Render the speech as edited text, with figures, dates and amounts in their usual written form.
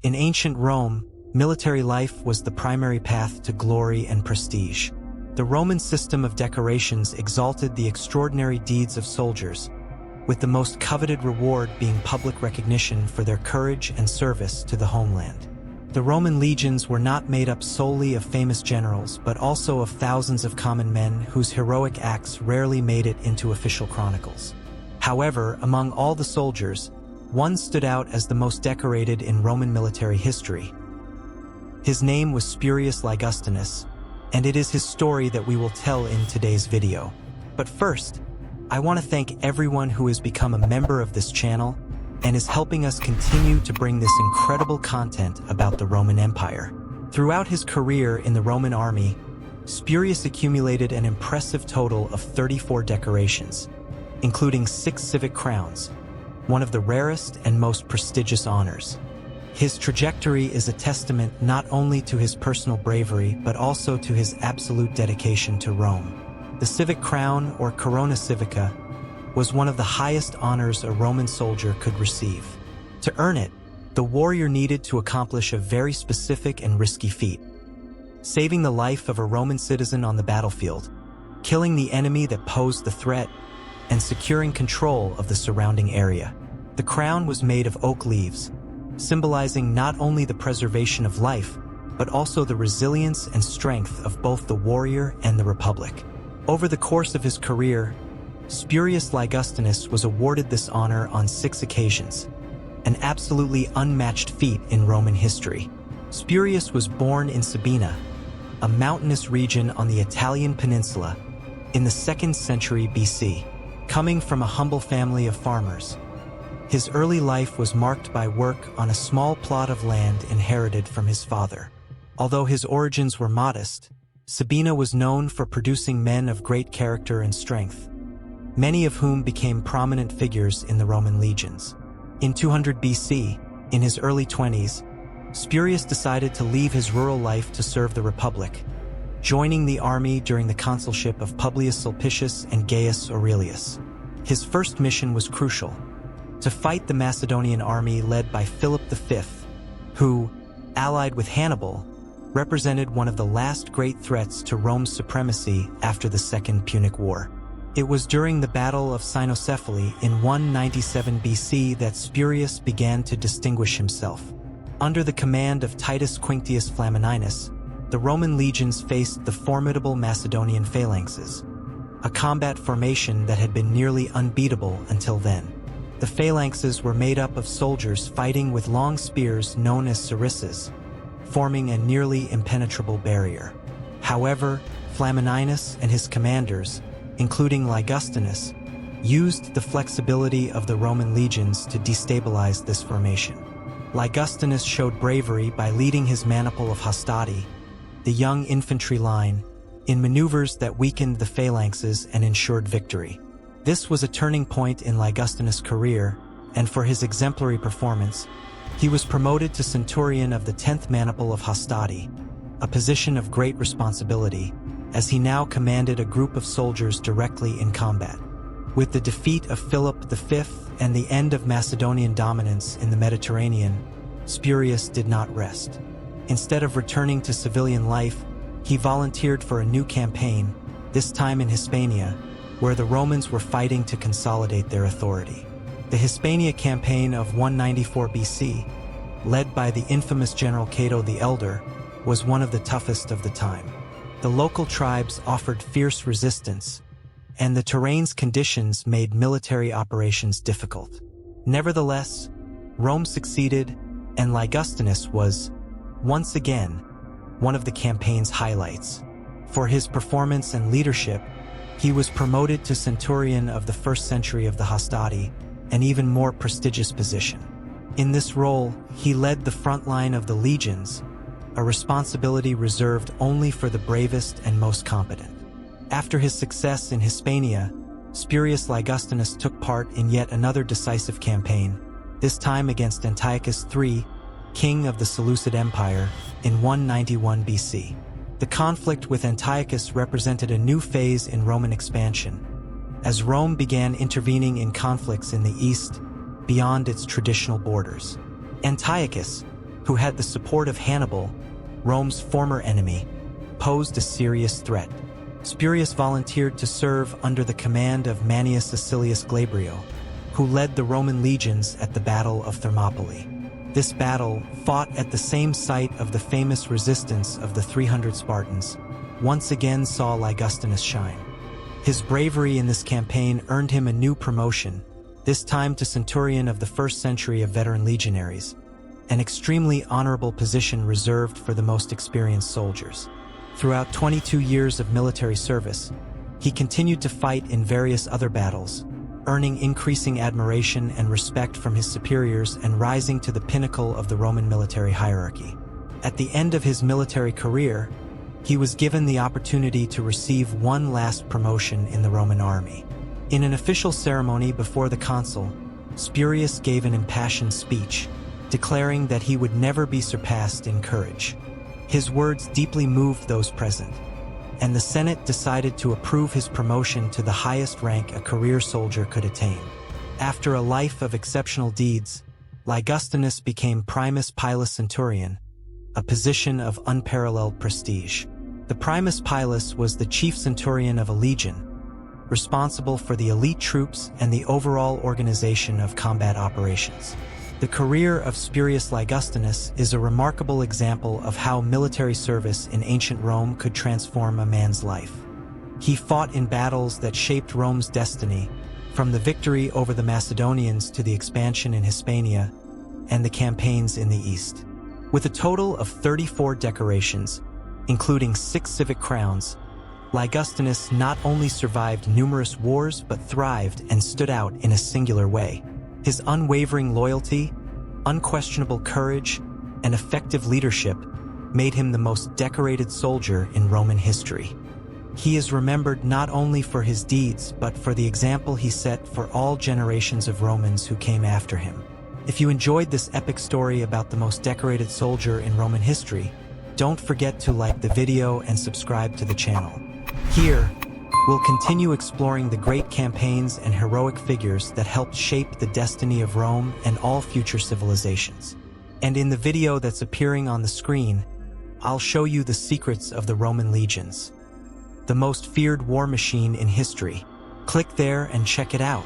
In ancient Rome, military life was the primary path to glory and prestige. The Roman system of decorations exalted the extraordinary deeds of soldiers, with the most coveted reward being public recognition for their courage and service to the homeland. The Roman legions were not made up solely of famous generals, but also of thousands of common men whose heroic acts rarely made it into official chronicles. However, among all the soldiers, one stood out as the most decorated in Roman military history. His name was Spurius Ligustinus, and it is his story that we will tell in today's video. But first, I want to thank everyone who has become a member of this channel and is helping us continue to bring this incredible content about the Roman Empire. Throughout his career in the Roman army, Spurius accumulated an impressive total of 34 decorations, including 6 Civic Crowns, one of the rarest and most prestigious honors. His trajectory is a testament not only to his personal bravery, but also to his absolute dedication to Rome. The Civic Crown, or Corona Civica, was one of the highest honors a Roman soldier could receive. To earn it, the warrior needed to accomplish a very specific and risky feat: saving the life of a Roman citizen on the battlefield, killing the enemy that posed the threat, and securing control of the surrounding area. The crown was made of oak leaves, symbolizing not only the preservation of life, but also the resilience and strength of both the warrior and the republic. Over the course of his career, Spurius Ligustinus was awarded this honor on 6 occasions, an absolutely unmatched feat in Roman history. Spurius was born in Sabine, a mountainous region on the Italian peninsula, in the 2nd century BC. Coming from a humble family of farmers, his early life was marked by work on a small plot of land inherited from his father. Although his origins were modest, Sabine was known for producing men of great character and strength, many of whom became prominent figures in the Roman legions. In 200 BC, in his early 20s, Spurius decided to leave his rural life to serve the Republic, joining the army during the consulship of Publius Sulpicius and Gaius Aurelius. His first mission was crucial: to fight the Macedonian army led by Philip V, who, allied with Hannibal, represented one of the last great threats to Rome's supremacy after the Second Punic War. It was during the Battle of Cynocephaly in 197 BC that Spurius began to distinguish himself. Under the command of Titus Quinctius Flamininus, the Roman legions faced the formidable Macedonian phalanxes, a combat formation that had been nearly unbeatable until then. The phalanxes were made up of soldiers fighting with long spears known as sarissas, forming a nearly impenetrable barrier. However, Flamininus and his commanders, including Ligustinus, used the flexibility of the Roman legions to destabilize this formation. Ligustinus showed bravery by leading his maniple of hastati, the young infantry line, in maneuvers that weakened the phalanxes and ensured victory. This was a turning point in Ligustinus' career, and for his exemplary performance, he was promoted to centurion of the 10th maniple of hastati, a position of great responsibility, as he now commanded a group of soldiers directly in combat. With the defeat of Philip V and the end of Macedonian dominance in the Mediterranean, Spurius did not rest. Instead of returning to civilian life, he volunteered for a new campaign, this time in Hispania, where the Romans were fighting to consolidate their authority. The Hispania campaign of 194 BC, led by the infamous General Cato the Elder, was one of the toughest of the time. The local tribes offered fierce resistance, and the terrain's conditions made military operations difficult. Nevertheless, Rome succeeded, and Ligustinus was, once again, one of the campaign's highlights. For his performance and leadership, he was promoted to centurion of the 1st century of the hastati, an even more prestigious position. In this role, he led the front line of the legions, a responsibility reserved only for the bravest and most competent. After his success in Hispania, Spurius Ligustinus took part in yet another decisive campaign, this time against Antiochus III, king of the Seleucid Empire, in 191 BC. The conflict with Antiochus represented a new phase in Roman expansion, as Rome began intervening in conflicts in the east, beyond its traditional borders. Antiochus, who had the support of Hannibal, Rome's former enemy, posed a serious threat. Spurius volunteered to serve under the command of Manius Acilius Glabrio, who led the Roman legions at the Battle of Thermopylae. This battle, fought at the same site of the famous resistance of the 300 Spartans, once again saw Ligustinus shine. His bravery in this campaign earned him a new promotion, this time to centurion of the 1st century of veteran legionaries, an extremely honorable position reserved for the most experienced soldiers. Throughout 22 years of military service, he continued to fight in various other battles, earning increasing admiration and respect from his superiors and rising to the pinnacle of the Roman military hierarchy. At the end of his military career, he was given the opportunity to receive one last promotion in the Roman army. In an official ceremony before the consul, Spurius gave an impassioned speech, declaring that he would never be surpassed in courage. His words deeply moved those present, and the Senate decided to approve his promotion to the highest rank a career soldier could attain. After a life of exceptional deeds, Ligustinus became Primus Pilus Centurion, a position of unparalleled prestige. The Primus Pilus was the chief centurion of a legion, responsible for the elite troops and the overall organization of combat operations. The career of Spurius Ligustinus is a remarkable example of how military service in ancient Rome could transform a man's life. He fought in battles that shaped Rome's destiny, from the victory over the Macedonians to the expansion in Hispania and the campaigns in the east. With a total of 34 decorations, including 6 Civic Crowns, Ligustinus not only survived numerous wars but thrived and stood out in a singular way. His unwavering loyalty, unquestionable courage, and effective leadership made him the most decorated soldier in Roman history. He is remembered not only for his deeds but for the example he set for all generations of Romans who came after him. If you enjoyed this epic story about the most decorated soldier in Roman history, don't forget to like the video and subscribe to the channel. Here, we'll continue exploring the great campaigns and heroic figures that helped shape the destiny of Rome and all future civilizations. And in the video that's appearing on the screen, I'll show you the secrets of the Roman legions, the most feared war machine in history. Click there and check it out.